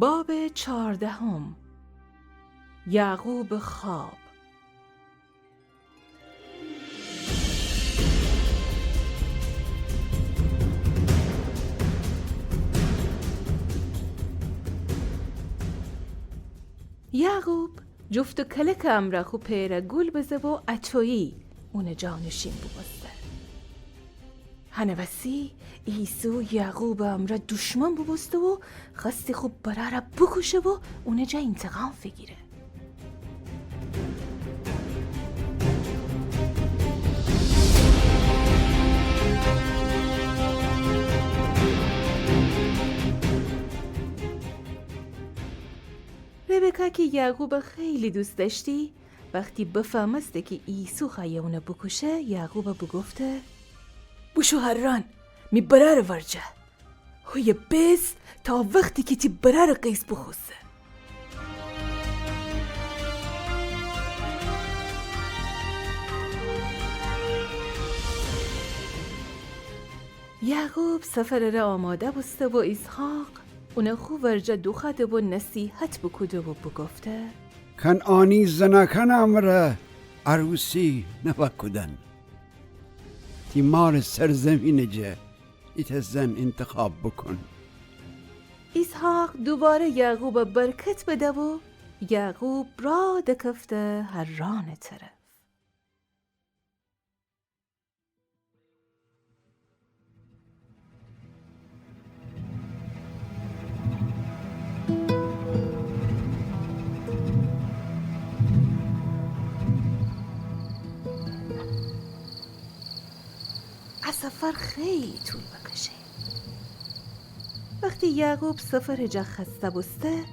باب 14. یعقوب خواب. یعقوب جفت و کلک امرخو پیره گل بزه و اچویی اون جانشین ببسته. هنوسی ایسو یعقوب امره دشمن ببسته و خستی خوب برا را بکشه و اون جا انتقام بگیره. ربکا که یعقوب خیلی دوست داشتی وقتی بفهمسته که ایسو خواهی اونه بکشه یعقوب بگفته بوشو هران می برار ورجه هوی بیست تا وقتی که تی برار قیس بخوسته. یعقوب سفر را آماده بسته و اسحاق اونه خوب ورجه دوخده و نصیحت بکده و بگفته کنعانی زنکن امره عروسی نوکدن تی مار سرزمین جه ایت زن انتخاب بکن. اسحاق دوباره یعقوب برکت بده و یعقوب را دکفته هران طرف. سفر خیلی طول بکشه. وقتی یعقوب سفر جا خسته بسته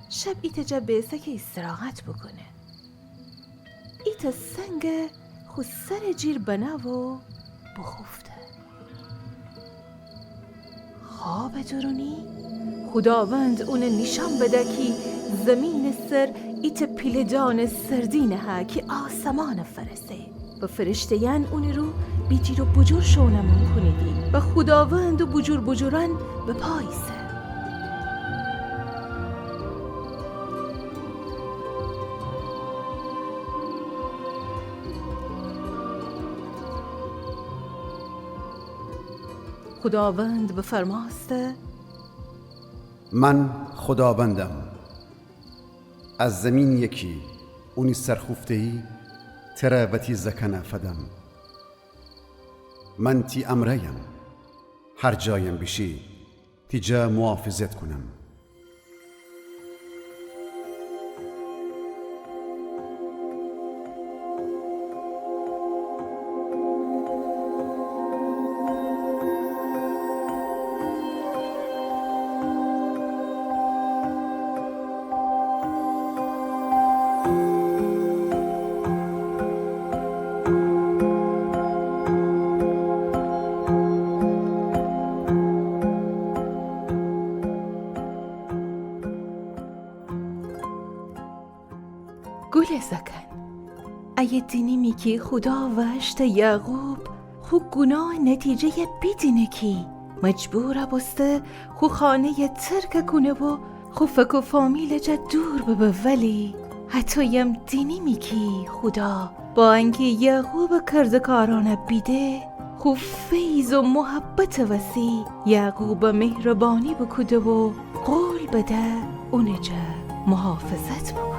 شب ایت جا بیسه که استراحت بکنه. ایت سنگ خود سر جیر بنا و بخفته. خواب درونی خداوند اون نشان بده که زمین سر ایت پیلدان سردینه ها که آسمان فرسه و فرشتیان اون رو بیجیر و بجور شونمون کنیدی و خداوند و بجور بجوران به پایسه. خداوند بفرماسته من خداوندم از زمین یکی اونی سرخوفتهی تره و تی زکنه فدم. من تی امریم هر جایم بشی تی جا محافظت کنم. گل زکن اگه دینیمی که خدا وشت یعقوب خو گناه نتیجه بیدینه که مجبور بسته خو خانه ترک کنه و خو فک و فامیل جا دور ببه ولی حتی یم دینیمی که خدا با انگه یعقوب کردکارانه بیده خو فیض و محبت وسیع یعقوب مهربانی بکده و قول بده اونه جا محافظت بکن.